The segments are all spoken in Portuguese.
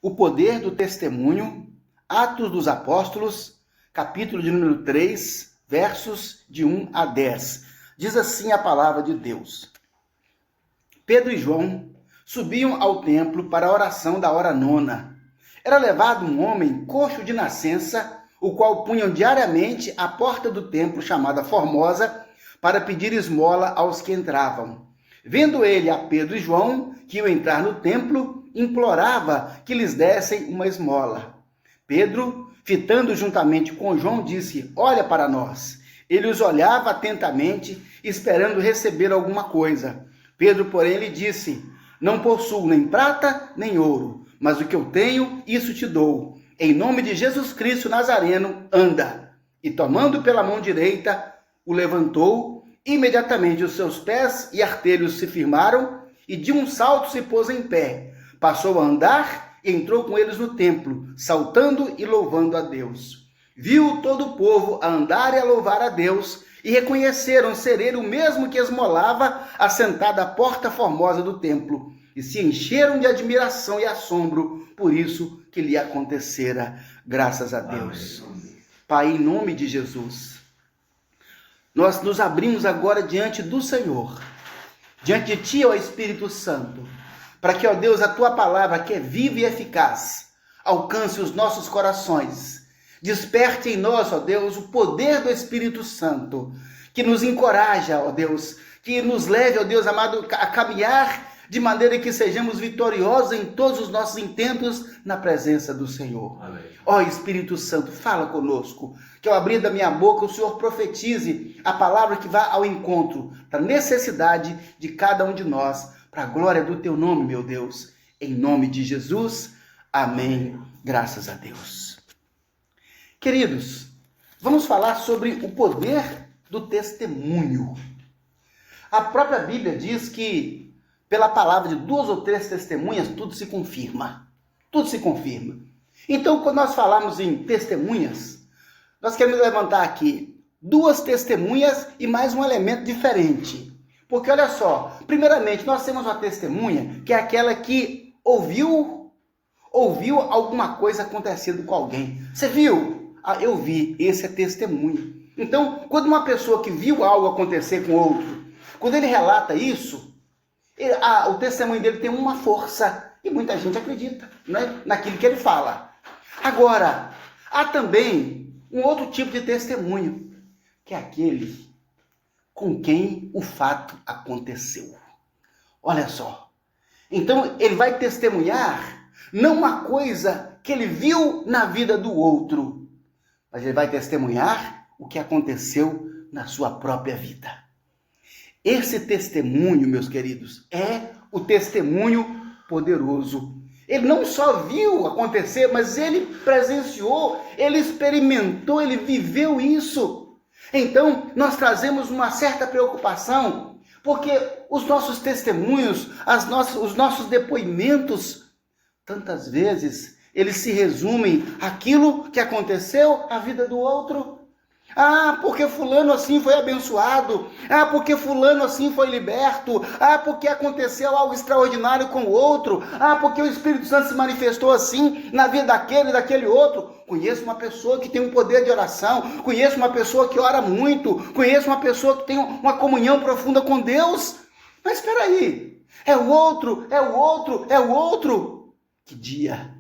O poder do testemunho, Atos dos Apóstolos, capítulo de número 3, versos de 1 a 10. Diz assim a palavra de Deus. Pedro e João subiam ao templo para a oração da hora nona. Era levado um homem coxo de nascença, o qual punham diariamente à porta do templo chamada Formosa, para pedir esmola aos que entravam. Vendo ele a Pedro e João, que iam entrar no templo, implorava que lhes dessem uma esmola. Pedro, fitando juntamente com João, disse: olha para nós. Ele os olhava atentamente, esperando receber alguma coisa. Pedro, porém, lhe disse: não possuo nem prata nem ouro, mas o que eu tenho, isso te dou. Em nome de Jesus Cristo Nazareno, anda. E tomando pela mão direita, o levantou. Imediatamente os seus pés e artelhos se firmaram, e de um salto se pôs em pé. Passou a andar e entrou com eles no templo, saltando e louvando a Deus. Viu todo o povo a andar e a louvar a Deus, e reconheceram ser ele o mesmo que esmolava assentado à porta formosa do templo, e se encheram de admiração e assombro por isso que lhe acontecera. Graças a Deus. Amém. Pai, em nome de Jesus, nós nos abrimos agora diante do Senhor, diante de Ti, ó Espírito Santo, para que, ó Deus, a Tua palavra, que é viva e eficaz, alcance os nossos corações. Desperte em nós, ó Deus, o poder do Espírito Santo, que nos encoraja, ó Deus, que nos leve, ó Deus amado, a caminhar de maneira que sejamos vitoriosos em todos os nossos intentos na presença do Senhor. Amém. Ó Espírito Santo, fala conosco, que ao abrir da minha boca o Senhor profetize a palavra que vá ao encontro da necessidade de cada um de nós, para a glória do Teu nome, meu Deus. Em nome de Jesus, amém. Graças a Deus. Queridos, vamos falar sobre o poder do testemunho. A própria Bíblia diz que pela palavra de 2 ou 3 testemunhas, tudo se confirma. Tudo se confirma. Então, quando nós falamos em testemunhas, nós queremos levantar aqui 2 testemunhas e mais um elemento diferente. Porque, olha só, primeiramente, nós temos uma testemunha que é aquela que ouviu alguma coisa acontecendo com alguém. Você viu? Ah, eu vi. Esse é testemunho. Então, quando uma pessoa que viu algo acontecer com outro, quando ele relata isso, o testemunho dele tem uma força e muita gente acredita, né, naquilo que ele fala. Agora, há também um outro tipo de testemunho, que é aquele com quem o fato aconteceu. Olha só. Então, ele vai testemunhar não uma coisa que ele viu na vida do outro, mas ele vai testemunhar o que aconteceu na sua própria vida. Esse testemunho, meus queridos, é o testemunho poderoso. Ele não só viu acontecer, mas ele presenciou, ele experimentou, ele viveu isso. Então, nós trazemos uma certa preocupação, porque os nossos testemunhos, os nossos depoimentos, tantas vezes, eles se resumem àquilo que aconteceu à vida do outro. Ah, porque fulano assim foi abençoado. Ah, porque fulano assim foi liberto. Ah, porque aconteceu algo extraordinário com o outro. Ah, porque o Espírito Santo se manifestou assim na vida daquele e daquele outro. Conheço uma pessoa que tem um poder de oração. Conheço uma pessoa que ora muito. Conheço uma pessoa que tem uma comunhão profunda com Deus. Mas espera aí. É o outro, é o outro, é o outro. Que dia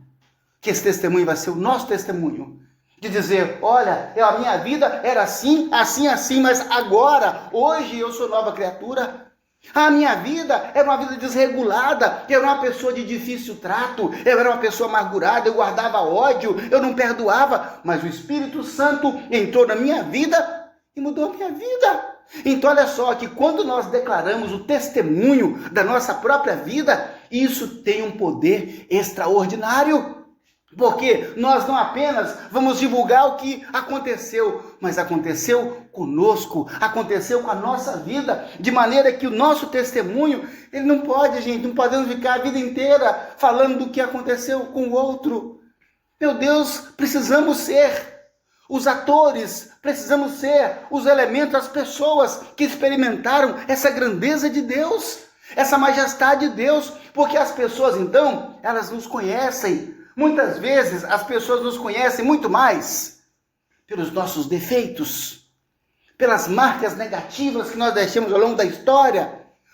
que esse testemunho vai ser o nosso testemunho. De dizer, olha, a minha vida era assim, assim, assim, mas agora, hoje eu sou nova criatura. A minha vida era uma vida desregulada, eu era uma pessoa de difícil trato, eu era uma pessoa amargurada, eu guardava ódio, eu não perdoava, mas o Espírito Santo entrou na minha vida e mudou a minha vida. Então olha só, que quando nós declaramos o testemunho da nossa própria vida, isso tem um poder extraordinário. Porque nós não apenas vamos divulgar o que aconteceu, mas aconteceu conosco, aconteceu com a nossa vida, de maneira que o nosso testemunho, ele não pode, gente, não podemos ficar a vida inteira falando do que aconteceu com o outro. Meu Deus, precisamos ser os atores, precisamos ser os elementos, as pessoas que experimentaram essa grandeza de Deus, essa majestade de Deus, porque as pessoas então, elas nos conhecem. Muitas vezes as pessoas nos conhecem muito mais pelos nossos defeitos, pelas marcas negativas que nós deixamos ao longo da história,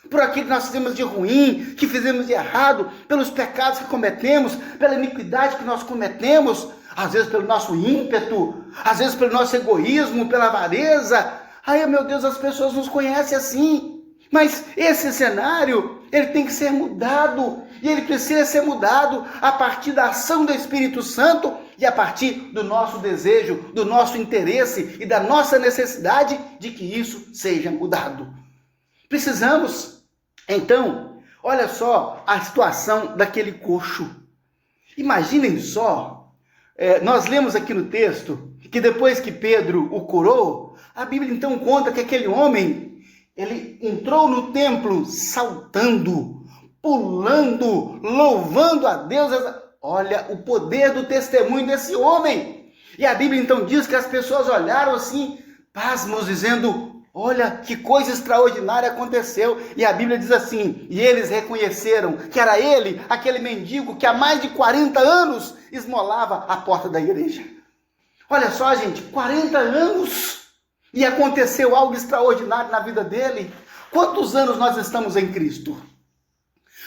por aquilo que nós fizemos de ruim, que fizemos de errado, pelos pecados que cometemos, pela iniquidade que nós cometemos, às vezes pelo nosso ímpeto, às vezes pelo nosso egoísmo, pela avareza. Ai, meu Deus, as pessoas nos conhecem assim. Mas esse cenário, ele tem que ser mudado, e ele precisa ser mudado a partir da ação do Espírito Santo e a partir do nosso desejo, do nosso interesse e da nossa necessidade de que isso seja mudado. Precisamos, então, olha só a situação daquele coxo. Imaginem só, nós lemos aqui no texto que depois que Pedro o curou, a Bíblia então conta que aquele homem, ele entrou no templo saltando, pulando, louvando a Deus. Olha o poder do testemunho desse homem. E a Bíblia então diz que as pessoas olharam assim, pasmos, dizendo: olha que coisa extraordinária aconteceu. E a Bíblia diz assim: e eles reconheceram que era ele, aquele mendigo que há mais de 40 anos esmolava a porta da igreja. Olha só, gente, 40 anos e aconteceu algo extraordinário na vida dele. Quantos anos nós estamos em Cristo?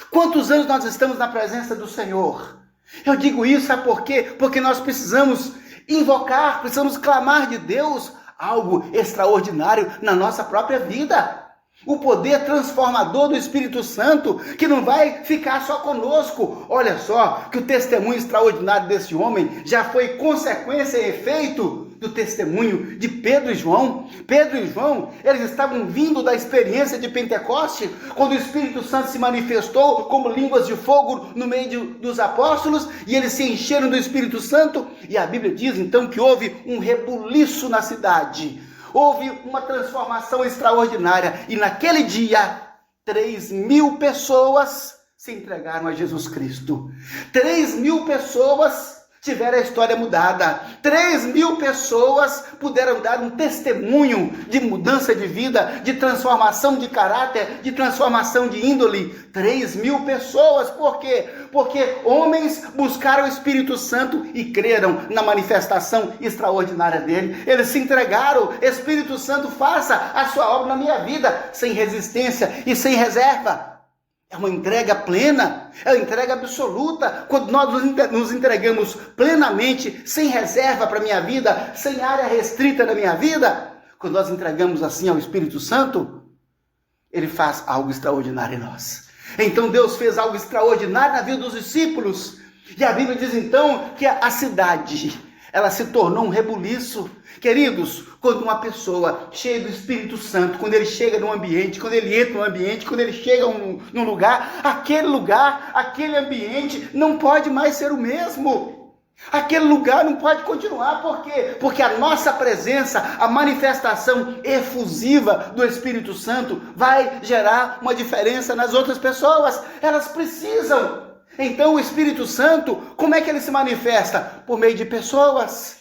Quantos anos nós estamos na presença do Senhor? Eu digo isso, sabe por quê? Porque nós precisamos invocar, precisamos clamar de Deus algo extraordinário na nossa própria vida. O poder transformador do Espírito Santo, que não vai ficar só conosco. Olha só que o testemunho extraordinário desse homem já foi consequência e efeito do testemunho de Pedro e João. Pedro e João, eles estavam vindo da experiência de Pentecoste, quando o Espírito Santo se manifestou como línguas de fogo no meio dos apóstolos, e eles se encheram do Espírito Santo, e a Bíblia diz então que houve um rebuliço na cidade, houve uma transformação extraordinária, e naquele dia, 3.000 pessoas se entregaram a Jesus Cristo. 3.000 pessoas tiveram a história mudada. 3.000 pessoas puderam dar um testemunho de mudança de vida, de transformação de caráter, de transformação de índole. 3.000 pessoas, por quê? Porque homens buscaram o Espírito Santo e creram na manifestação extraordinária dele. Eles se entregaram. Espírito Santo, faça a sua obra na minha vida, sem resistência e sem reserva. É uma entrega plena, é uma entrega absoluta. Quando nós nos entregamos plenamente, sem reserva para a minha vida, sem área restrita na minha vida, quando nós entregamos assim ao Espírito Santo, ele faz algo extraordinário em nós. Então Deus fez algo extraordinário na vida dos discípulos. E a Bíblia diz então que a cidade, ela se tornou um rebuliço. Queridos, quando uma pessoa cheia do Espírito Santo, quando ele chega num ambiente, quando ele entra num ambiente, quando ele chega num lugar, aquele ambiente não pode mais ser o mesmo. Aquele lugar não pode continuar. Por quê? Porque a nossa presença, a manifestação efusiva do Espírito Santo vai gerar uma diferença nas outras pessoas. Elas precisam. Então o Espírito Santo, como é que ele se manifesta? Por meio de pessoas.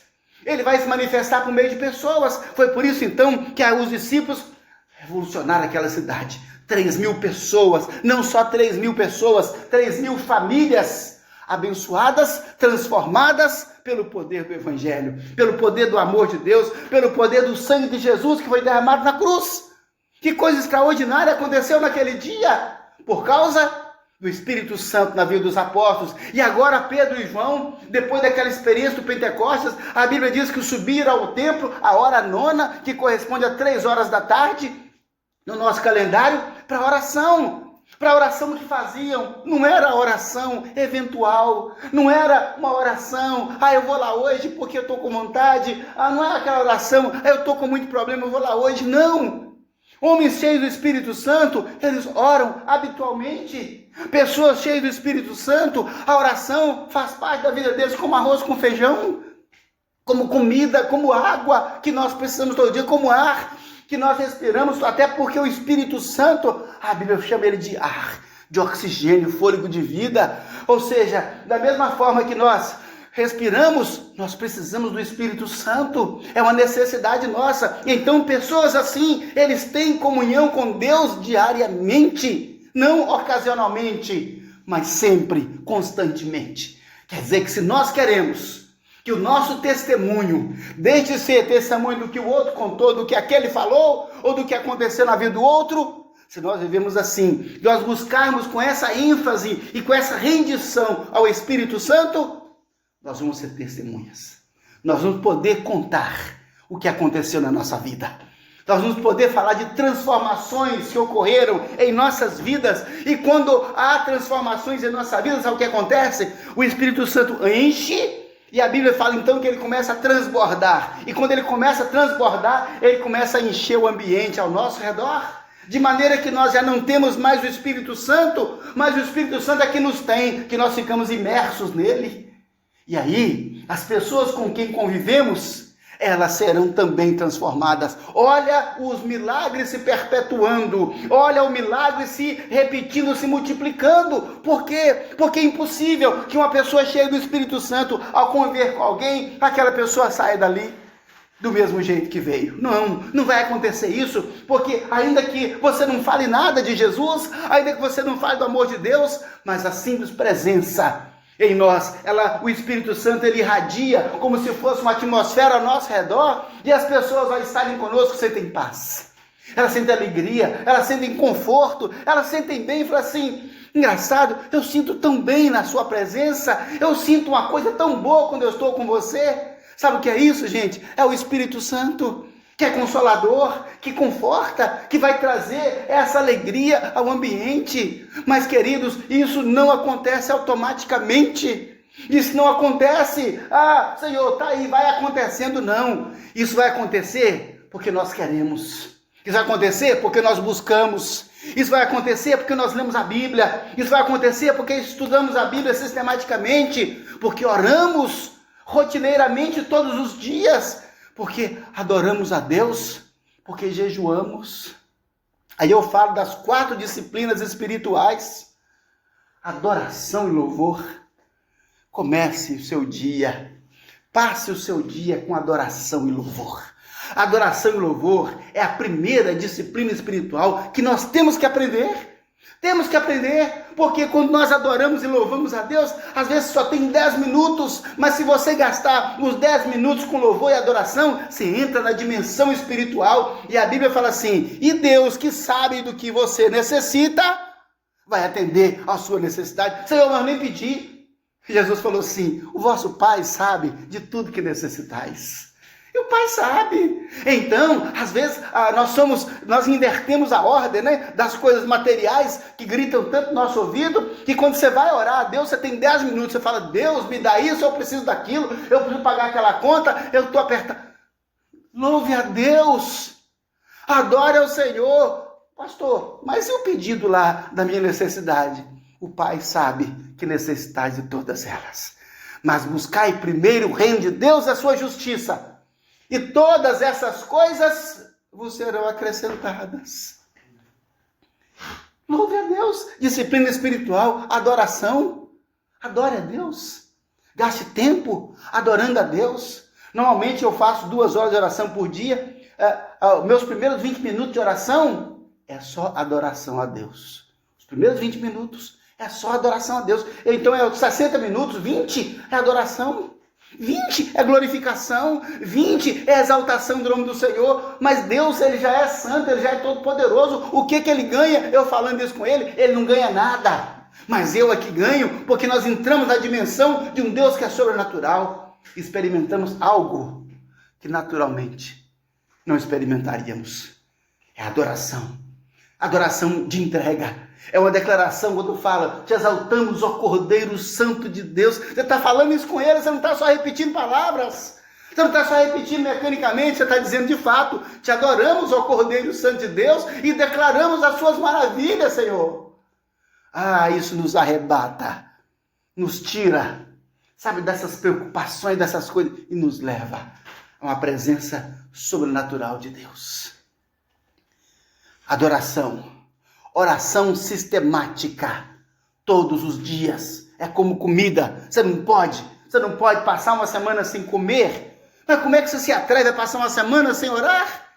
Ele vai se manifestar por meio de pessoas. Foi por isso então que os discípulos revolucionaram aquela cidade. 3.000 pessoas, não só 3.000 pessoas, 3.000 famílias abençoadas, transformadas pelo poder do Evangelho, pelo poder do amor de Deus, pelo poder do sangue de Jesus que foi derramado na cruz. Que coisa extraordinária aconteceu naquele dia, por causa do Espírito Santo na vida dos apóstolos. E agora Pedro e João, depois daquela experiência do Pentecostes, a Bíblia diz que subiram ao templo a hora 9, que corresponde a 3 horas da tarde, no nosso calendário, para oração. Para a oração que faziam, não era oração eventual, não era uma oração, eu vou lá hoje porque eu estou com vontade, não é aquela oração, eu estou com muito problema, eu vou lá hoje, não. Homens cheios do Espírito Santo, eles oram habitualmente. Pessoas cheias do Espírito Santo, a oração faz parte da vida deles, como arroz com feijão, como comida, como água que nós precisamos todo dia, como ar que nós respiramos, até porque o Espírito Santo, a Bíblia chama ele de ar, de oxigênio, fôlego de vida. Ou seja, da mesma forma que nós respiramos, nós precisamos do Espírito Santo, é uma necessidade nossa. Então pessoas assim, eles têm comunhão com Deus diariamente, não ocasionalmente, mas sempre, constantemente. Quer dizer que se nós queremos que o nosso testemunho deixe de ser testemunho do que o outro contou, do que aquele falou, ou do que aconteceu na vida do outro, se nós vivemos assim, nós buscarmos com essa ênfase e com essa rendição ao Espírito Santo, nós vamos ser testemunhas. Nós vamos poder contar o que aconteceu na nossa vida. Nós vamos poder falar de transformações que ocorreram em nossas vidas. E quando há transformações em nossa vida, sabe o que acontece? O Espírito Santo enche, e a Bíblia fala então que ele começa a transbordar. E quando ele começa a transbordar, ele começa a encher o ambiente ao nosso redor. De maneira que nós já não temos mais o Espírito Santo, mas o Espírito Santo é que nos tem, que nós ficamos imersos nele. E aí, as pessoas com quem convivemos, elas serão também transformadas. Olha os milagres se perpetuando, olha o milagre se repetindo, se multiplicando. Por quê? Porque é impossível que uma pessoa cheia do Espírito Santo, ao conviver com alguém, aquela pessoa saia dali do mesmo jeito que veio. Não vai acontecer isso, porque ainda que você não fale nada de Jesus, ainda que você não fale do amor de Deus, mas a simples presença em nós, o Espírito Santo, ele irradia como se fosse uma atmosfera ao nosso redor, e as pessoas ao estarem conosco sentem paz, elas sentem alegria, elas sentem conforto, elas sentem bem, e falam assim: engraçado, eu sinto tão bem na sua presença, eu sinto uma coisa tão boa quando eu estou com você. Sabe o que é isso, gente? É o Espírito Santo, que é consolador, que conforta, que vai trazer essa alegria ao ambiente. Mas, queridos, isso não acontece automaticamente. Isso não acontece, Senhor, tá aí, vai acontecendo, não. Isso vai acontecer porque nós queremos. Isso vai acontecer porque nós buscamos. Isso vai acontecer porque nós lemos a Bíblia. Isso vai acontecer porque estudamos a Bíblia sistematicamente, porque oramos rotineiramente todos os dias, porque adoramos a Deus, porque jejuamos. Aí eu falo das 4 disciplinas espirituais: adoração e louvor. Comece o seu dia, passe o seu dia com adoração e louvor. Adoração e louvor é a primeira disciplina espiritual que nós temos que aprender. Temos que aprender, porque quando nós adoramos e louvamos a Deus, às vezes só tem 10 minutos, mas se você gastar os 10 minutos com louvor e adoração, você entra na dimensão espiritual, e a Bíblia fala assim: e Deus, que sabe do que você necessita, vai atender a sua necessidade. Senhor, mas nem pedi. Jesus falou assim: o vosso Pai sabe de tudo que necessitais. E o Pai sabe. Então, às vezes, nós invertemos a ordem, né, das coisas materiais que gritam tanto no nosso ouvido, que quando você vai orar a Deus, você tem 10 minutos, você fala: Deus, me dá isso, eu preciso daquilo, eu preciso pagar aquela conta, eu estou apertado. Louve a Deus, adore ao Senhor. Pastor, mas e o pedido lá da minha necessidade? O Pai sabe que necessitais de todas elas. Mas buscai primeiro o reino de Deus e a sua justiça, e todas essas coisas vos serão acrescentadas. Louve a Deus. Disciplina espiritual, adoração. Adore a Deus. Gaste tempo adorando a Deus. Normalmente eu faço 2 horas de oração por dia. Meus primeiros 20 minutos de oração é só adoração a Deus. Os primeiros 20 minutos é só adoração a Deus. Então é 60 minutos, 20 é adoração. 20 é glorificação, 20 é exaltação do nome do Senhor. Mas Deus, ele já é santo, ele já é todo poderoso. O que ele ganha? Eu falando isso com ele não ganha nada. Mas eu aqui ganho, porque nós entramos na dimensão de um Deus que é sobrenatural. Experimentamos algo que naturalmente não experimentaríamos. É adoração. Adoração de entrega. É uma declaração quando fala: te exaltamos, ó Cordeiro Santo de Deus. Você está falando isso com ele, você não está só repetindo palavras. Você não está só repetindo mecanicamente, você está dizendo de fato: te adoramos, ó Cordeiro Santo de Deus, e declaramos as suas maravilhas, Senhor. Isso nos arrebata, nos tira, sabe, dessas preocupações, dessas coisas, e nos leva a uma presença sobrenatural de Deus. Adoração. Oração sistemática, todos os dias. É como comida. Você não pode passar uma semana sem comer. Mas como é que você se atreve a passar uma semana sem orar?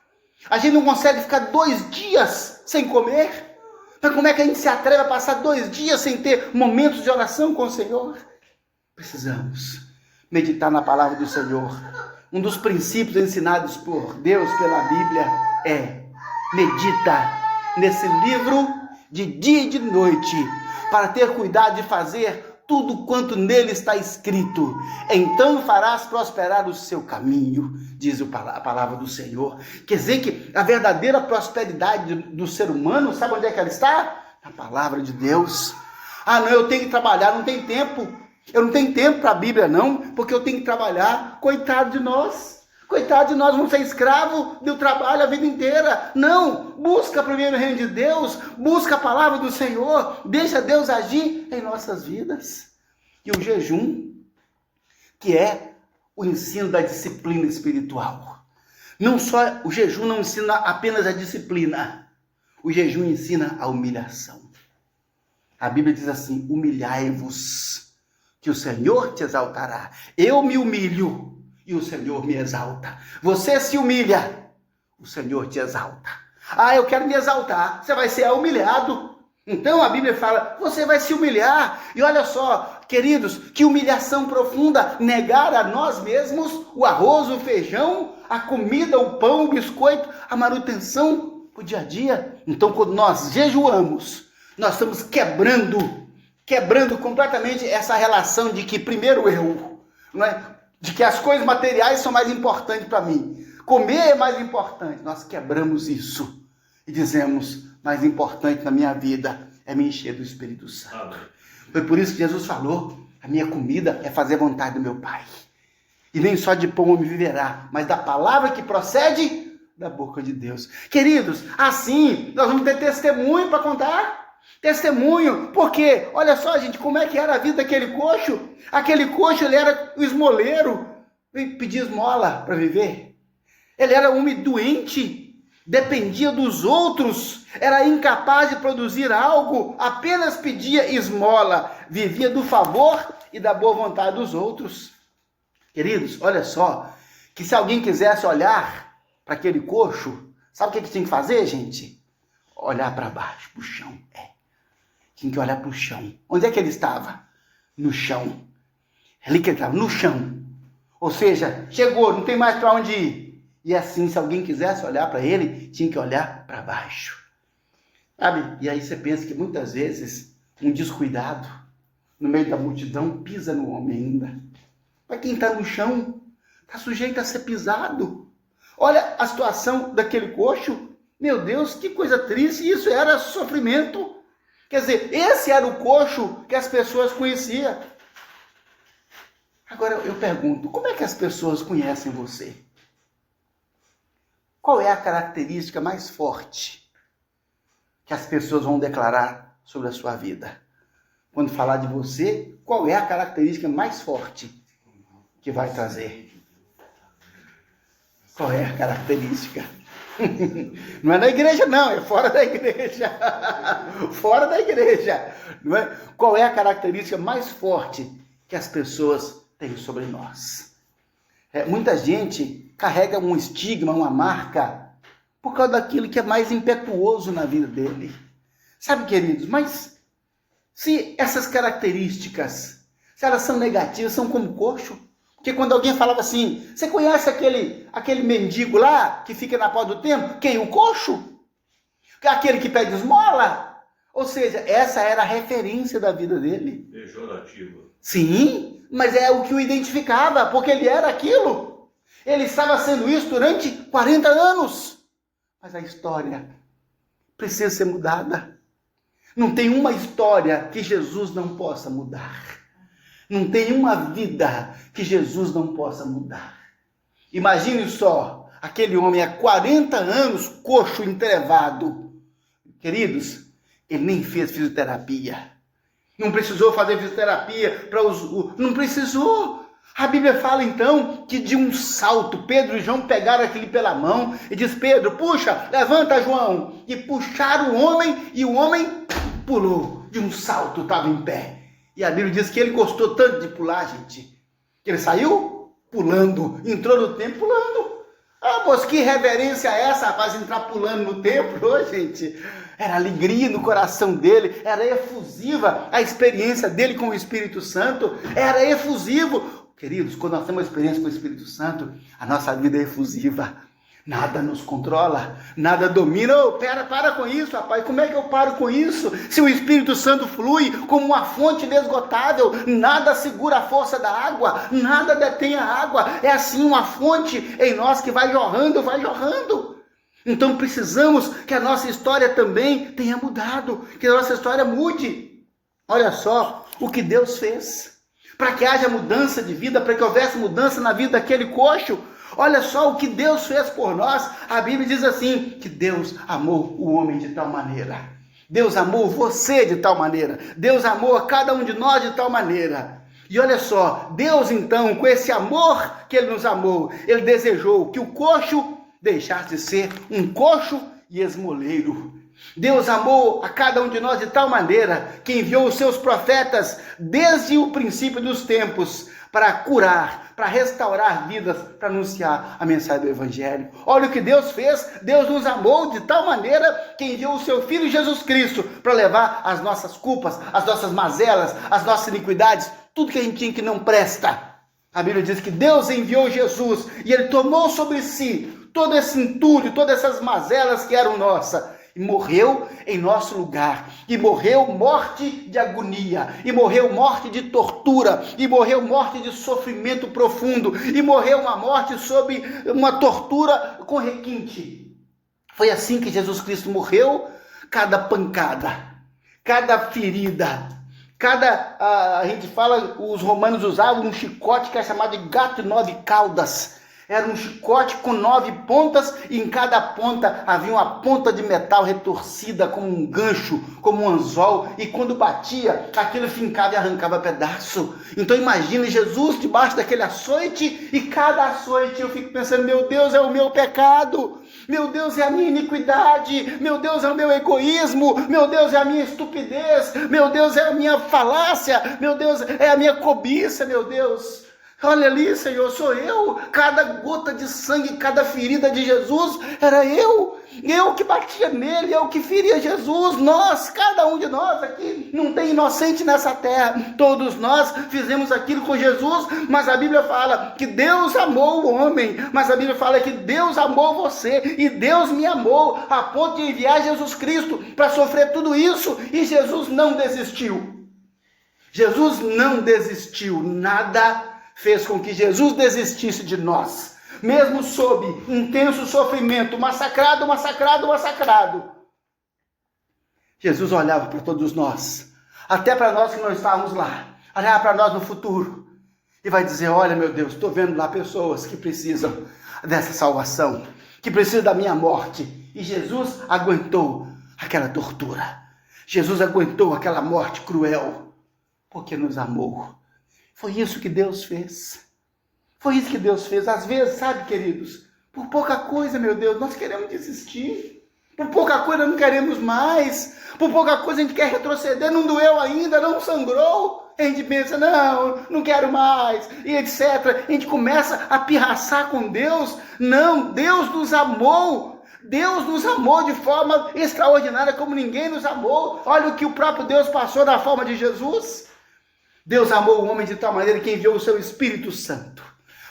A gente não consegue ficar 2 dias sem comer. Mas como é que a gente se atreve a passar 2 dias sem ter momentos de oração com o Senhor? Precisamos meditar na palavra do Senhor. Um dos princípios ensinados por Deus pela Bíblia é: medita nesse livro de dia e de noite, para ter cuidado de fazer tudo quanto nele está escrito. Então farás prosperar o seu caminho, diz a palavra do Senhor. Quer dizer que a verdadeira prosperidade do ser humano, sabe onde é que ela está? Na palavra de Deus. Ah, não, eu tenho que trabalhar, não tem tempo. Eu não tenho tempo para a Bíblia, não, porque eu tenho que trabalhar. Coitado de nós. Coitado de nós, vamos ser escravo do trabalho a vida inteira. Não, busca primeiro o reino de Deus, busca a palavra do Senhor, deixa Deus agir em nossas vidas. E o jejum, que é o ensino da disciplina espiritual. Não só, o jejum não ensina apenas a disciplina, o jejum ensina a humilhação. A Bíblia diz assim: humilhai-vos, que o Senhor te exaltará. Eu me humilho e o Senhor me exalta. Você se humilha, o Senhor te exalta. Ah, eu quero me exaltar. Você vai ser humilhado. Então a Bíblia fala, você vai se humilhar. E olha só, queridos, que humilhação profunda. Negar a nós mesmos o arroz, o feijão, a comida, o pão, o biscoito, a manutenção do dia a dia. Então quando nós jejuamos, nós estamos quebrando completamente essa relação de que primeiro eu, não é? De que as coisas materiais são mais importantes para mim. Comer é mais importante. Nós quebramos isso e dizemos, mais importante na minha vida é me encher do Espírito Santo. Foi por isso que Jesus falou, a minha comida é fazer a vontade do meu Pai. E nem só de pão me viverá, mas da palavra que procede da boca de Deus. Queridos, assim nós vamos ter testemunho para contar. Testemunho, porque, olha só, gente, como é que era a vida daquele coxo? Aquele coxo, ele era o esmoleiro, pedia esmola para viver. Ele era um doente, dependia dos outros, era incapaz de produzir algo, apenas pedia esmola, vivia do favor e da boa vontade dos outros. Queridos, olha só, que se alguém quisesse olhar para aquele coxo, sabe o que tinha que fazer, gente? Olhar para baixo, para o chão, Tinha que olhar para o chão. Onde é que ele estava? No chão. Ali que ele estava, no chão. Ou seja, chegou, não tem mais para onde ir. E assim, se alguém quisesse olhar para ele, tinha que olhar para baixo. Sabe? E aí você pensa que muitas vezes um descuidado, no meio da multidão, pisa no homem ainda. Mas quem está no chão, está sujeito a ser pisado. Olha a situação daquele coxo. Meu Deus, que coisa triste. Isso era sofrimento. Quer dizer, esse era o coxo que as pessoas conheciam. Agora eu pergunto, como é que as pessoas conhecem você? Qual é a característica mais forte que as pessoas vão declarar sobre a sua vida? Quando falar de você, qual é a característica mais forte que vai trazer? Qual é a característica? Não é na igreja, não, é fora da igreja. Fora da igreja. Não é? Qual é a característica mais forte que as pessoas têm sobre nós? Muita gente carrega um estigma, uma marca, por causa daquilo que é mais impetuoso na vida dele. Sabe, queridos, mas se essas características, se elas são negativas, são como coxo. Porque quando alguém falava assim, você conhece aquele mendigo lá, que fica na porta do templo? Quem? O coxo? Aquele que pede esmola? Ou seja, essa era a referência da vida dele. Pejorativa. Sim, mas é o que o identificava, porque ele era aquilo. Ele estava sendo isso durante 40 anos. Mas a história precisa ser mudada. Não tem uma história que Jesus não possa mudar. Não tem uma vida que Jesus não possa mudar. Imagine só, aquele homem há 40 anos, coxo, entrevado. Queridos, ele nem fez fisioterapia. Não precisou fazer fisioterapia para os... Não precisou. A Bíblia fala então que de um salto, Pedro e João pegaram aquele pela mão e diz, Pedro, puxa, levanta João. E puxaram o homem e o homem pulou. De um salto, estava em pé. E a Bíblia diz que ele gostou tanto de pular, gente, que ele saiu pulando, entrou no templo pulando. Ah, moço, que reverência é essa, rapaz, entrar pulando no templo? Ô, gente, era alegria no coração dele, era efusiva a experiência dele com o Espírito Santo, era efusivo. Queridos, quando nós temos uma experiência com o Espírito Santo, a nossa vida é efusiva. Nada nos controla, nada domina. Oh, para com isso, rapaz. Como é que eu paro com isso? Se o Espírito Santo flui como uma fonte inesgotável, nada segura a força da água, nada detém a água. É assim uma fonte em nós que vai jorrando, vai jorrando. Então precisamos que a nossa história também tenha mudado, que a nossa história mude. Olha só o que Deus fez. Para que haja mudança de vida, para que houvesse mudança na vida daquele coxo. Olha só o que Deus fez por nós. A Bíblia diz assim, que Deus amou o homem de tal maneira. Deus amou você de tal maneira. Deus amou a cada um de nós de tal maneira. E olha só, Deus então, com esse amor que Ele nos amou, Ele desejou que o coxo deixasse de ser um coxo e esmoleiro. Deus amou a cada um de nós de tal maneira que enviou os seus profetas desde o princípio dos tempos para curar, para restaurar vidas, para anunciar a mensagem do Evangelho. Olha o que Deus fez. Deus nos amou de tal maneira que enviou o seu Filho Jesus Cristo para levar as nossas culpas, as nossas mazelas, as nossas iniquidades, tudo que a gente tinha que não presta. A Bíblia diz que Deus enviou Jesus e Ele tomou sobre si todo esse entulho, todas essas mazelas que eram nossas. E morreu em nosso lugar, e morreu morte de agonia, e morreu morte de tortura, e morreu morte de sofrimento profundo, e morreu uma morte sob uma tortura com requinte. Foi assim que Jesus Cristo morreu. Cada pancada, cada ferida, a gente fala, os romanos usavam um chicote que é chamado de gato de 9 caudas. Era um chicote com 9 pontas e em cada ponta havia uma ponta de metal retorcida como um gancho, como um anzol. E quando batia, aquilo fincava e arrancava pedaço. Então imagine Jesus debaixo daquele açoite e cada açoite eu fico pensando, meu Deus, é o meu pecado. Meu Deus, é a minha iniquidade. Meu Deus, é o meu egoísmo. Meu Deus, é a minha estupidez. Meu Deus, é a minha falácia. Meu Deus, é a minha cobiça, meu Deus. Olha ali, Senhor, sou eu. Cada gota de sangue, cada ferida de Jesus, era eu. Eu que batia nele, eu que feria Jesus. Nós, cada um de nós aqui, não tem inocente nessa terra. Todos nós fizemos aquilo com Jesus, mas a Bíblia fala que Deus amou o homem. Mas a Bíblia fala que Deus amou você e Deus me amou a ponto de enviar Jesus Cristo para sofrer tudo isso. E Jesus não desistiu. Jesus não desistiu. Nada fez com que Jesus desistisse de nós, mesmo sob intenso sofrimento, massacrado. Jesus olhava para todos nós, até para nós que não estávamos lá, olhava para nós no futuro, e vai dizer, olha meu Deus, estou vendo lá pessoas que precisam dessa salvação, que precisam da minha morte, e Jesus aguentou aquela tortura, Jesus aguentou aquela morte cruel, porque nos amou. Foi isso que Deus fez. Foi isso que Deus fez. Às vezes, sabe, queridos, por pouca coisa, meu Deus, nós queremos desistir. Por pouca coisa não queremos mais. Por pouca coisa a gente quer retroceder. Não doeu ainda, não sangrou. A gente pensa, não quero mais, e etc. A gente começa a pirraçar com Deus. Não, Deus nos amou. Deus nos amou de forma extraordinária, como ninguém nos amou. Olha o que o próprio Deus passou na forma de Jesus. Deus amou o homem de tal maneira que enviou o seu Espírito Santo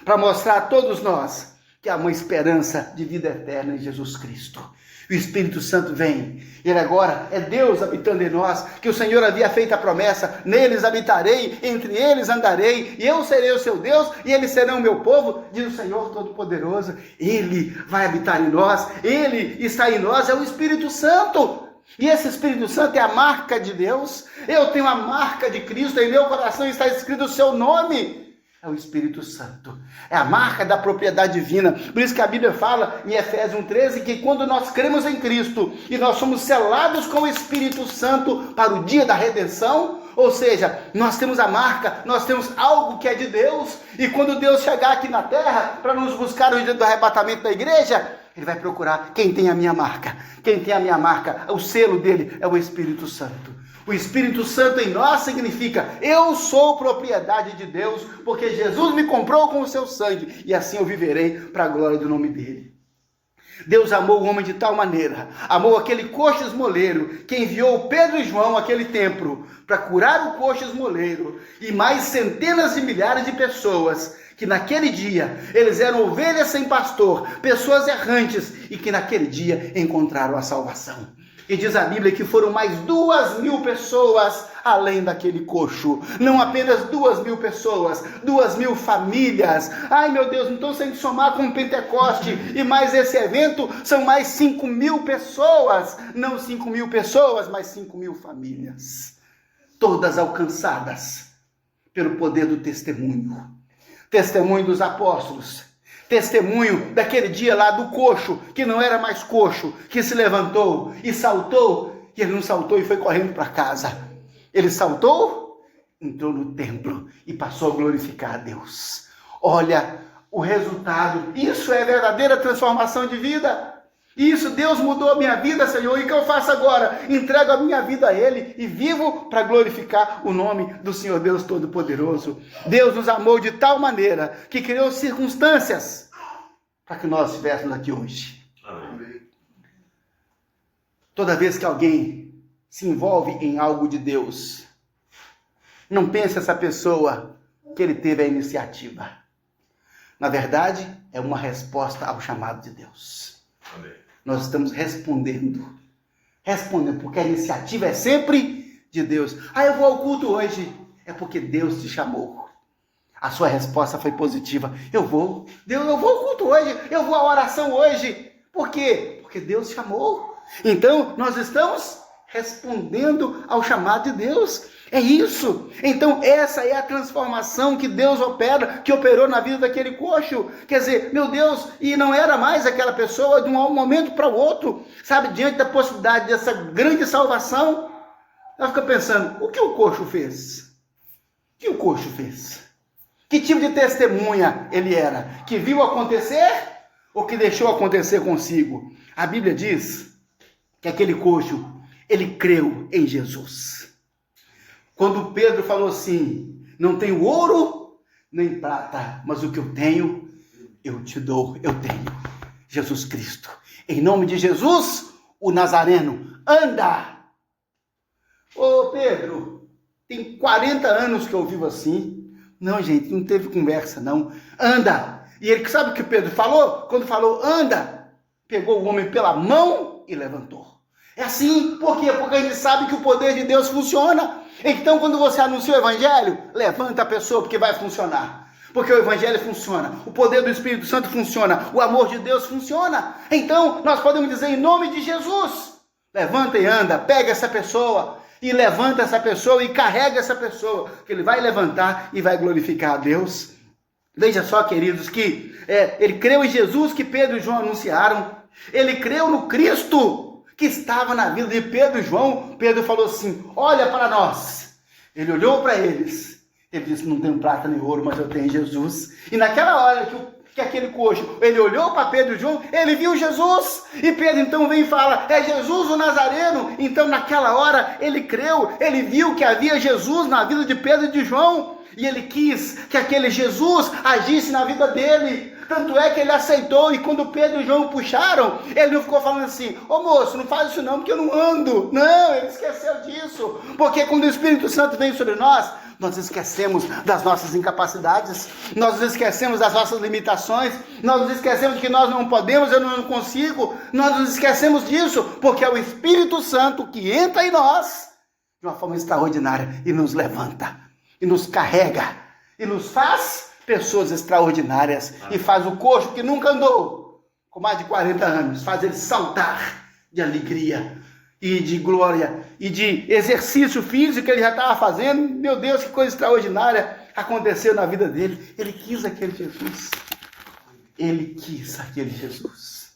para mostrar a todos nós que há uma esperança de vida eterna em Jesus Cristo. O Espírito Santo vem, ele agora é Deus habitando em nós, que o Senhor havia feito a promessa, neles habitarei, entre eles andarei, e eu serei o seu Deus, e eles serão o meu povo, diz o Senhor Todo-Poderoso. Ele vai habitar em nós, ele está em nós, é o Espírito Santo. E esse Espírito Santo é a marca de Deus. Eu tenho a marca de Cristo, em meu coração está escrito o seu nome. É o Espírito Santo. É a marca da propriedade divina. Por isso que a Bíblia fala em Efésios 1,13 que quando nós cremos em Cristo e nós somos selados com o Espírito Santo para o dia da redenção, ou seja, nós temos a marca, nós temos algo que é de Deus, e quando Deus chegar aqui na terra para nos buscar no dia do arrebatamento da igreja, ele vai procurar quem tem a minha marca. Quem tem a minha marca, o selo dele é o Espírito Santo. O Espírito Santo em nós significa: eu sou propriedade de Deus, porque Jesus me comprou com o seu sangue, e assim eu viverei para a glória do nome dele. Deus amou o homem de tal maneira, amou aquele coxo esmoleiro, que enviou Pedro e João àquele templo para curar o coxo esmoleiro, e mais centenas de milhares de pessoas, que naquele dia eles eram ovelhas sem pastor, pessoas errantes, e que naquele dia encontraram a salvação. E diz a Bíblia que foram mais 2.000 pessoas além daquele coxo. Não apenas 2.000 pessoas, 2.000 famílias. Ai meu Deus, então se a gente somar com o Pentecoste e mais esse evento, são mais 5.000 pessoas. Não 5.000 pessoas, mas 5.000 famílias. Todas alcançadas pelo poder do testemunho. Testemunho dos apóstolos. Testemunho daquele dia lá do coxo, que não era mais coxo, que se levantou e saltou, e ele não saltou e foi correndo para casa. Ele saltou, entrou no templo e passou a glorificar a Deus. Olha o resultado, isso é verdadeira transformação de vida. Isso, Deus mudou a minha vida, Senhor, e o que eu faço agora? Entrego a minha vida a Ele e vivo para glorificar o nome do Senhor Deus Todo-Poderoso. Deus nos amou de tal maneira que criou circunstâncias para que nós estivéssemos aqui hoje. Amém. Toda vez que alguém se envolve em algo de Deus, não pense essa pessoa que ele teve a iniciativa. Na verdade, é uma resposta ao chamado de Deus. Amém. Nós estamos respondendo, porque a iniciativa é sempre de Deus. Eu vou ao culto hoje, é porque Deus te chamou. A sua resposta foi positiva. Eu vou ao culto hoje, eu vou à oração hoje. Por quê? Porque Deus chamou. Então, nós estamos respondendo ao chamado de Deus. É isso. Então, essa é a transformação que Deus opera, que operou na vida daquele coxo. Quer dizer, meu Deus, e não era mais aquela pessoa de um momento para o outro, sabe, diante da possibilidade dessa grande salvação. Ela fica pensando, o que o coxo fez? O que o coxo fez? Que tipo de testemunha ele era? Que viu acontecer ou que deixou acontecer consigo? A Bíblia diz que aquele coxo, ele creu em Jesus. Quando Pedro falou assim, não tenho ouro nem prata, mas o que eu tenho, eu te dou, eu tenho. Jesus Cristo. Em nome de Jesus, o Nazareno, anda! Ô Pedro, tem 40 anos que eu vivo assim. Não, gente, não teve conversa, não. Anda! E ele sabe o que Pedro falou? Quando falou, anda, pegou o homem pela mão e levantou. É assim, por quê? Porque a gente sabe que o poder de Deus funciona. Então, quando você anuncia o Evangelho, levanta a pessoa, porque vai funcionar. Porque o Evangelho funciona, o poder do Espírito Santo funciona, o amor de Deus funciona. Então, nós podemos dizer em nome de Jesus, levanta e anda, pega essa pessoa, e levanta essa pessoa, e carrega essa pessoa, que ele vai levantar e vai glorificar a Deus. Veja só, queridos, que ele creu em Jesus, que Pedro e João anunciaram. Ele creu no Cristo, que estava na vida de Pedro e João. Pedro falou assim, olha para nós. Ele olhou para eles. Ele disse, não tenho prata nem ouro, mas eu tenho Jesus. E naquela hora que aquele coxo, ele olhou para Pedro e João, ele viu Jesus. E Pedro então vem e fala, é Jesus o Nazareno. Então naquela hora ele creu, ele viu que havia Jesus na vida de Pedro e de João. E ele quis que aquele Jesus agisse na vida dele. Tanto é que ele aceitou, e quando Pedro e João puxaram, ele não ficou falando assim, ô moço, não faz isso não, porque eu não ando. Não, ele esqueceu disso. Porque quando o Espírito Santo vem sobre nós esquecemos das nossas incapacidades, nós nos esquecemos das nossas limitações, nós nos esquecemos de que nós não podemos, eu não consigo, nós nos esquecemos disso, porque é o Espírito Santo que entra em nós de uma forma extraordinária e nos levanta, e nos carrega, e nos faz pessoas extraordinárias, e faz o coxo que nunca andou, com mais de 40 anos, faz ele saltar de alegria, e de glória, e de exercício físico que ele já estava fazendo. Meu Deus, que coisa extraordinária aconteceu na vida dele. Ele quis aquele Jesus. Ele quis aquele Jesus.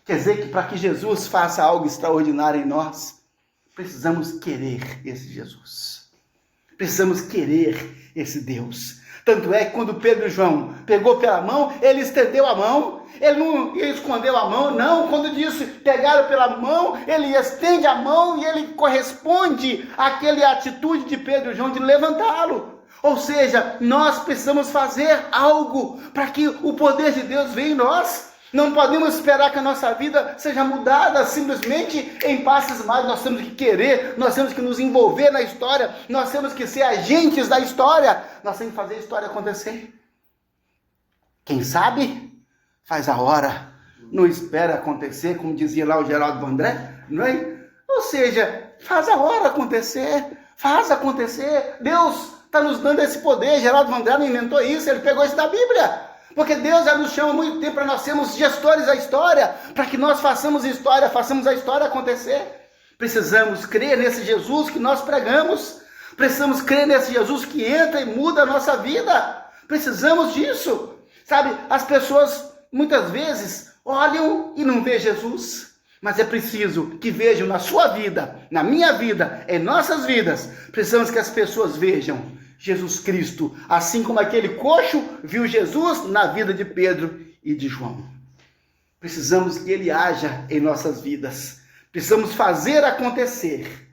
Quer dizer que para que Jesus faça algo extraordinário em nós, precisamos querer esse Jesus. Precisamos querer esse Deus. Tanto é que quando Pedro e João pegou pela mão, ele estendeu a mão, ele não escondeu a mão, não. Quando disse pegaram pela mão, ele estende a mão e ele corresponde àquela atitude de Pedro e João de levantá-lo. Ou seja, nós precisamos fazer algo para que o poder de Deus venha em nós. Não podemos esperar que a nossa vida seja mudada simplesmente em passos mais. Nós temos que querer, nós temos que nos envolver na história, nós temos que ser agentes da história, nós temos que fazer a história acontecer. Quem sabe, faz a hora, não espera acontecer, como dizia lá o Geraldo Vandré, não é? Ou seja, faz a hora acontecer, faz acontecer. Deus está nos dando esse poder. Geraldo Vandré não inventou isso, ele pegou isso da Bíblia. Porque Deus já nos chama há muito tempo para nós sermos gestores da história, para que nós façamos história, façamos a história acontecer. Precisamos crer nesse Jesus que nós pregamos. Precisamos crer nesse Jesus que entra e muda a nossa vida. Precisamos disso. Sabe, as pessoas muitas vezes olham e não vê Jesus. Mas é preciso que vejam na sua vida, na minha vida, em nossas vidas. Precisamos que as pessoas vejam Jesus Cristo, assim como aquele coxo viu Jesus na vida de Pedro e de João. Precisamos que ele haja em nossas vidas. Precisamos fazer acontecer.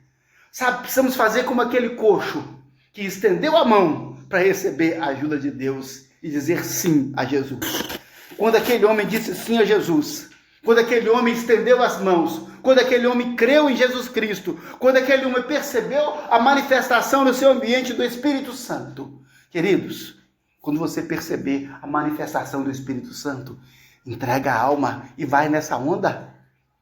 Sabe, precisamos fazer como aquele coxo que estendeu a mão para receber a ajuda de Deus e dizer sim a Jesus. Quando aquele homem disse sim a Jesus, quando aquele homem estendeu as mãos, quando aquele homem creu em Jesus Cristo, quando aquele homem percebeu a manifestação no seu ambiente do Espírito Santo. Queridos, quando você perceber a manifestação do Espírito Santo, entrega a alma e vai nessa onda.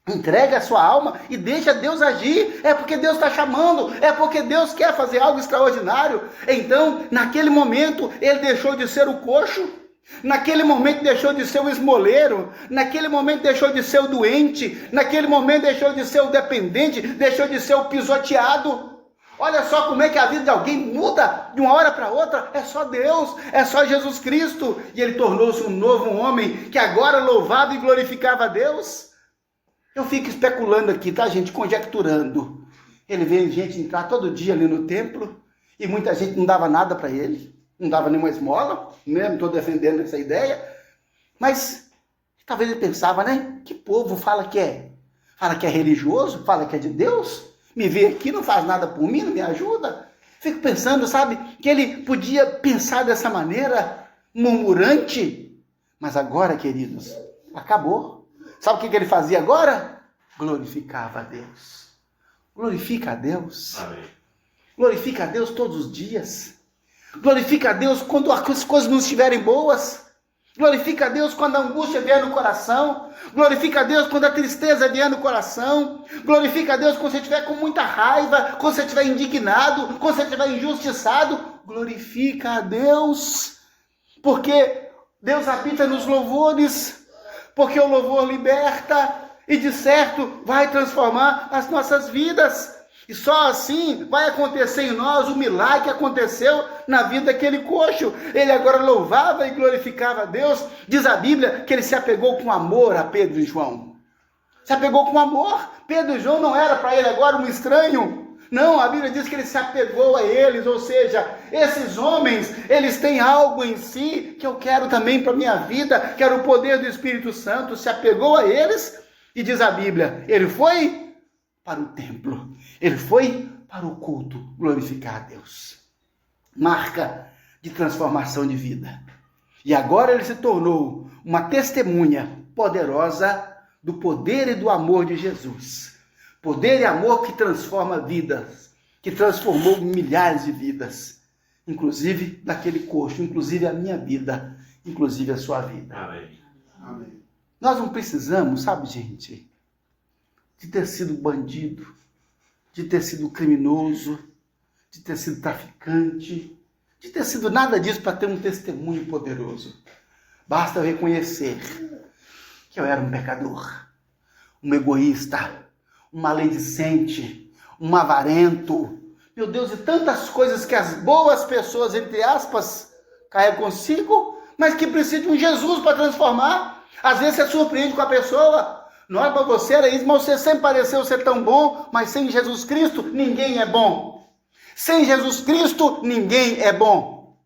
Entrega a sua alma e deixa Deus agir. É porque Deus está chamando, é porque Deus quer fazer algo extraordinário. Então, naquele momento, ele deixou de ser o coxo. Naquele momento deixou de ser o esmoleiro, naquele momento deixou de ser o doente, naquele momento deixou de ser o dependente, deixou de ser o pisoteado. Olha só como é que a vida de alguém muda de uma hora para outra. É só Deus, é só Jesus Cristo. E ele tornou-se um novo homem que agora louvava e glorificava a Deus. Eu fico especulando aqui, tá, gente? Conjecturando. Ele vê gente entrar todo dia ali no templo e muita gente não dava nada para ele. Não dava nenhuma esmola, né? Não estou defendendo essa ideia, mas talvez ele pensava, né? Que povo fala que é religioso, fala que é de Deus, me vê aqui, não faz nada por mim, não me ajuda. Fico pensando, sabe, que ele podia pensar dessa maneira, murmurante, mas agora, queridos, acabou. Sabe o que ele fazia agora? Glorificava a Deus. Glorifica a Deus. Amém. Glorifica a Deus todos os dias. Glorifica a Deus quando as coisas não estiverem boas. Glorifica a Deus quando a angústia vier no coração. Glorifica a Deus quando a tristeza vier no coração. Glorifica a Deus quando você estiver com muita raiva, quando você estiver indignado, quando você estiver injustiçado. Glorifica a Deus, porque Deus habita nos louvores, porque o louvor liberta e de certo vai transformar as nossas vidas. E só assim vai acontecer em nós o milagre que aconteceu na vida daquele coxo. Ele agora louvava e glorificava a Deus. Diz a Bíblia que ele se apegou com amor a Pedro e João. Se apegou com amor. Pedro e João não era para ele agora um estranho. Não, a Bíblia diz que ele se apegou a eles. Ou seja, esses homens, eles têm algo em si que eu quero também para a minha vida. Quero o poder do Espírito Santo. Se apegou a eles e diz a Bíblia, ele foi para o templo. Ele foi para o culto glorificar a Deus. Marca de transformação de vida. E agora ele se tornou uma testemunha poderosa do poder e do amor de Jesus. Poder e amor que transforma vidas, que transformou milhares de vidas, inclusive daquele coxo, inclusive a minha vida, inclusive a sua vida. Amém. Amém. Nós não precisamos, sabe, gente, de ter sido bandido, de ter sido criminoso, de ter sido traficante, de ter sido nada disso para ter um testemunho poderoso. Basta eu reconhecer que eu era um pecador, um egoísta, um maledicente, um avarento. Meu Deus, e tantas coisas que as boas pessoas, entre aspas, carregam consigo, mas que precisam de um Jesus para transformar. Às vezes você surpreende com a pessoa. Não é para você, era isso, mas você sempre pareceu ser tão bom, mas sem Jesus Cristo ninguém é bom. Sem Jesus Cristo, ninguém é bom.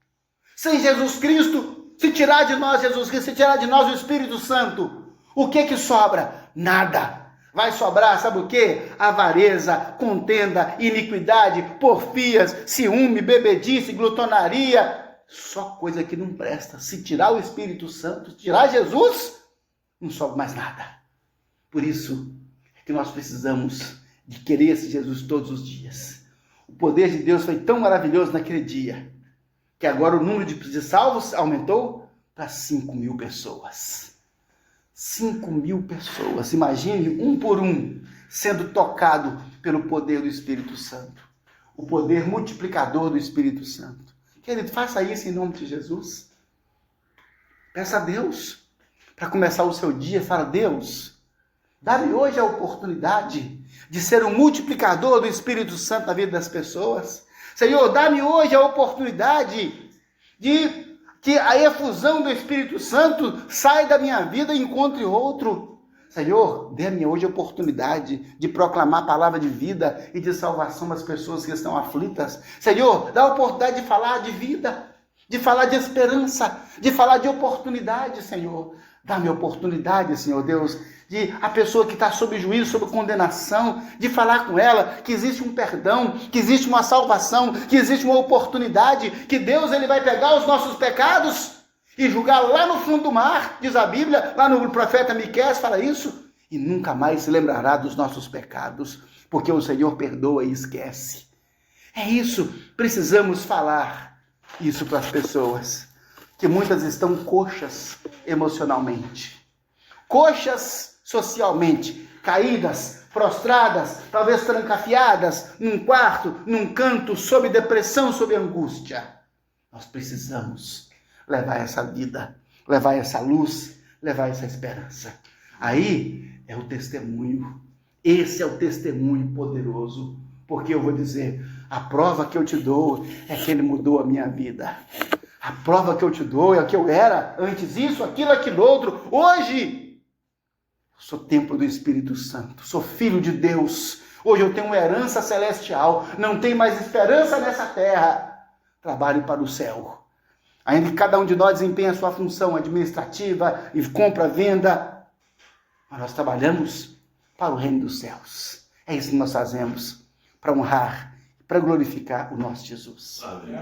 Sem Jesus Cristo, se tirar de nós Jesus Cristo, se tirar de nós o Espírito Santo, o que sobra? Nada. Vai sobrar, sabe o quê? Avareza, contenda, iniquidade, porfias, ciúme, bebedice, glutonaria. Só coisa que não presta. Se tirar o Espírito Santo, tirar Jesus, não sobra mais nada. Por isso é que nós precisamos de querer esse Jesus todos os dias. O poder de Deus foi tão maravilhoso naquele dia, que agora o número de salvos aumentou para 5.000 pessoas. 5.000 pessoas, imagine um por um, sendo tocado pelo poder do Espírito Santo. O poder multiplicador do Espírito Santo. Querido, faça isso em nome de Jesus. Peça a Deus, para começar o seu dia, fala: Deus, dá-me hoje a oportunidade de ser um multiplicador do Espírito Santo na vida das pessoas. Senhor, dá-me hoje a oportunidade de que a efusão do Espírito Santo saia da minha vida e encontre outro. Senhor, dê-me hoje a oportunidade de proclamar a palavra de vida e de salvação às pessoas que estão aflitas. Senhor, dá a oportunidade de falar de vida, de falar de esperança, de falar de oportunidade, Senhor. Dá-me a oportunidade, Senhor Deus, de a pessoa que está sob juízo, sob condenação, de falar com ela que existe um perdão, que existe uma salvação, que existe uma oportunidade, que Deus ele vai pegar os nossos pecados e julgar lá no fundo do mar, diz a Bíblia, lá no profeta Miqueias fala isso, e nunca mais se lembrará dos nossos pecados, porque o Senhor perdoa e esquece. É isso, precisamos falar isso para as pessoas, que muitas estão coxas emocionalmente, coxas socialmente, caídas, prostradas, talvez trancafiadas, num quarto, num canto, sob depressão, sob angústia. Nós precisamos levar essa vida, levar essa luz, levar essa esperança. Aí é o testemunho, esse é o testemunho poderoso, porque eu vou dizer, a prova que eu te dou é que ele mudou a minha vida. A prova que eu te dou é que eu era antes isso, aquilo outro. Hoje, eu sou templo do Espírito Santo, sou filho de Deus. Hoje eu tenho uma herança celestial, não tem mais esperança nessa terra. Trabalho para o céu. Ainda que cada um de nós desempenhe a sua função administrativa, e compra, venda, mas nós trabalhamos para o reino dos céus. É isso que nós fazemos, para honrar, para glorificar o nosso Jesus. Amém.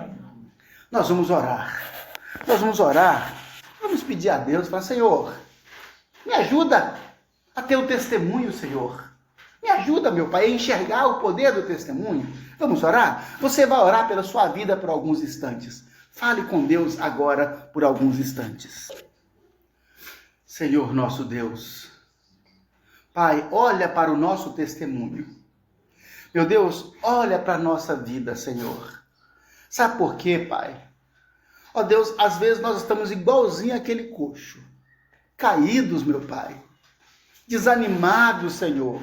Nós vamos orar, vamos pedir a Deus, falar: Senhor, me ajuda a ter o testemunho, Senhor. Me ajuda, meu Pai, a enxergar o poder do testemunho. Vamos orar? Você vai orar pela sua vida por alguns instantes. Fale com Deus agora por alguns instantes. Senhor nosso Deus, Pai, olha para o nosso testemunho. Meu Deus, olha para a nossa vida, Senhor. Sabe por quê, Pai? Ó Deus, às vezes nós estamos igualzinho àquele coxo, caídos, meu Pai, desanimados, Senhor,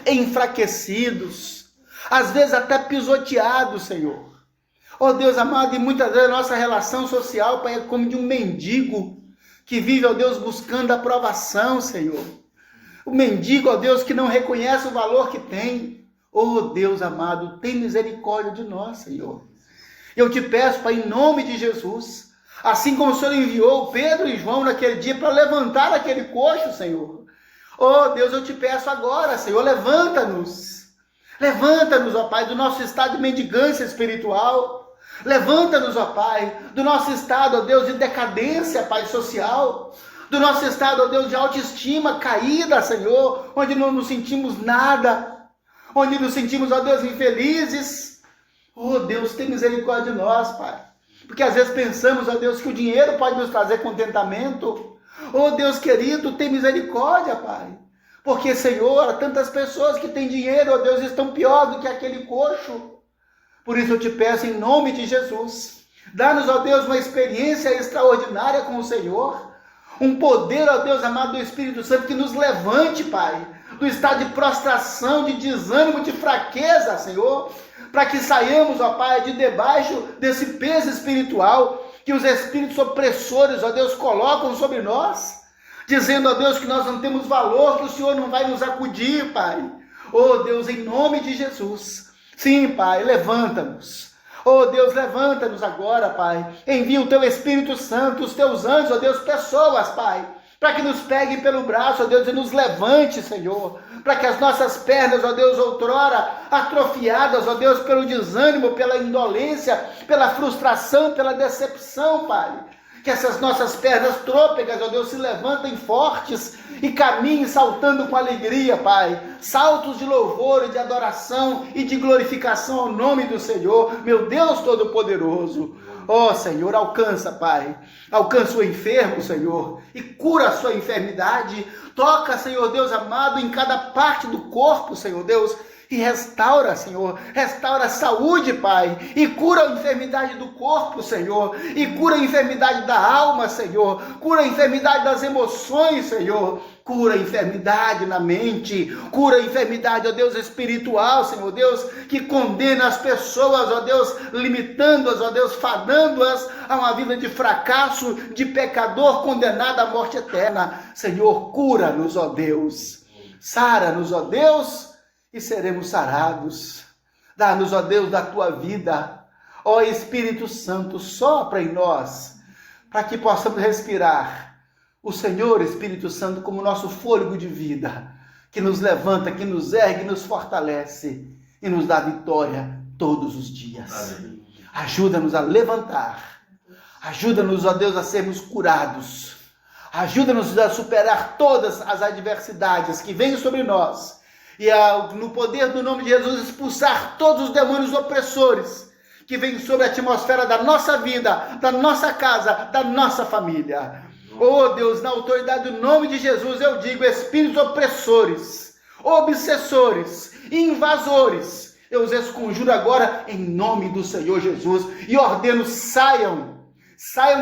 enfraquecidos, às vezes até pisoteados, Senhor. Ó Deus amado, e muitas vezes a nossa relação social, Pai, é como de um mendigo que vive, ó Deus, buscando a aprovação, Senhor. O mendigo, ó Deus, que não reconhece o valor que tem. Ó Deus amado, tem misericórdia de nós, Senhor. Eu te peço, Pai, em nome de Jesus, assim como o Senhor enviou Pedro e João naquele dia para levantar aquele coxo, Senhor. Oh, Deus, eu te peço agora, Senhor, levanta-nos. Levanta-nos, ó Pai, do nosso estado de mendigância espiritual. Levanta-nos, ó Pai, do nosso estado, ó Deus, de decadência, Pai, social. Do nosso estado, ó Deus, de autoestima caída, Senhor, onde não nos sentimos nada. Onde nos sentimos, ó Deus, infelizes. Oh, Deus, tem misericórdia de nós, Pai. Porque às vezes pensamos, ó Deus, que o dinheiro pode nos trazer contentamento. Oh, Deus querido, tem misericórdia, Pai. Porque, Senhor, tantas pessoas que têm dinheiro, ó Deus, estão pior do que aquele coxo. Por isso eu te peço, em nome de Jesus, dá-nos, ó Deus, uma experiência extraordinária com o Senhor. Um poder, ó Deus amado, do Espírito Santo que nos levante, Pai, do estado de prostração, de desânimo, de fraqueza, Senhor, para que saiamos, ó Pai, de debaixo desse peso espiritual que os espíritos opressores, ó Deus, colocam sobre nós, dizendo, ó Deus, que nós não temos valor, que o Senhor não vai nos acudir, Pai. Ó Deus, em nome de Jesus, Sim, Pai, levanta-nos. Oh Deus, levanta-nos agora, Pai. Envia o Teu Espírito Santo, os Teus anjos, oh Deus, pessoas, Pai, para que nos peguem pelo braço, ó Deus, e nos levante, Senhor, para que as nossas pernas, ó Deus, outrora atrofiadas, ó Deus, pelo desânimo, pela indolência, pela frustração, pela decepção, Pai, que essas nossas pernas trôpegas, ó Deus, se levantem fortes e caminhem saltando com alegria, Pai, saltos de louvor e de adoração e de glorificação ao nome do Senhor, meu Deus Todo-Poderoso. Ó Senhor, alcança, Pai, alcança o enfermo, Senhor, e cura a sua enfermidade, toca, Senhor Deus amado, em cada parte do corpo, Senhor Deus, e restaura, Senhor, restaura a saúde, Pai, e cura a enfermidade do corpo, Senhor, e cura a enfermidade da alma, Senhor, cura a enfermidade das emoções, Senhor, cura a enfermidade na mente, cura a enfermidade, ó Deus, espiritual, Senhor Deus, que condena as pessoas, ó Deus, limitando-as, ó Deus, fadando-as a uma vida de fracasso, de pecador condenado à morte eterna. Senhor, cura-nos, ó Deus, sara-nos, ó Deus, e seremos sarados. Dá-nos, ó Deus, da tua vida, ó Espírito Santo, sopra em nós, para que possamos respirar o Senhor, Espírito Santo, como nosso fôlego de vida, que nos levanta, que nos ergue, nos fortalece e nos dá vitória todos os dias. Amém. Ajuda-nos a levantar, ajuda-nos, ó Deus, a sermos curados, ajuda-nos a superar todas as adversidades que vêm sobre nós, e no poder do nome de Jesus expulsar todos os demônios opressores que vêm sobre a atmosfera da nossa vida, da nossa casa, da nossa família. Oh Deus, na autoridade do nome de Jesus eu digo, espíritos opressores, obsessores, invasores, eu os esconjuro agora em nome do Senhor Jesus e ordeno, saiam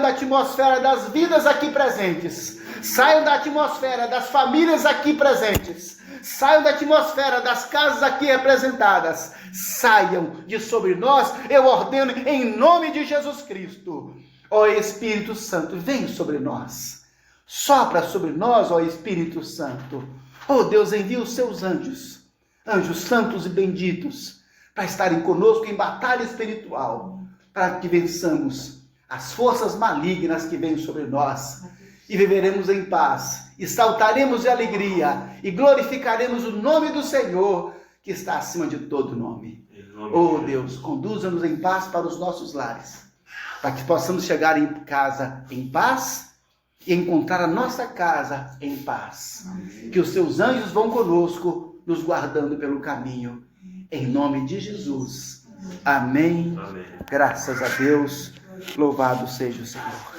da atmosfera das vidas aqui presentes, saiam da atmosfera das famílias aqui presentes, saiam da atmosfera das casas aqui representadas, saiam de sobre nós, eu ordeno em nome de Jesus Cristo. Ó Espírito Santo, vem sobre nós, sopra sobre nós, ó Espírito Santo. Ó Deus, envia os seus anjos, anjos santos e benditos, para estarem conosco em batalha espiritual, para que vençamos as forças malignas que vêm sobre nós, e viveremos em paz, e saltaremos de alegria, e glorificaremos o nome do Senhor, que está acima de todo nome. Oh Deus, conduza-nos em paz para os nossos lares, para que possamos chegar em casa em paz, e encontrar a nossa casa em paz. Amém. Que os seus anjos vão conosco, nos guardando pelo caminho, em nome de Jesus. Amém. Amém. Graças a Deus, louvado seja o Senhor.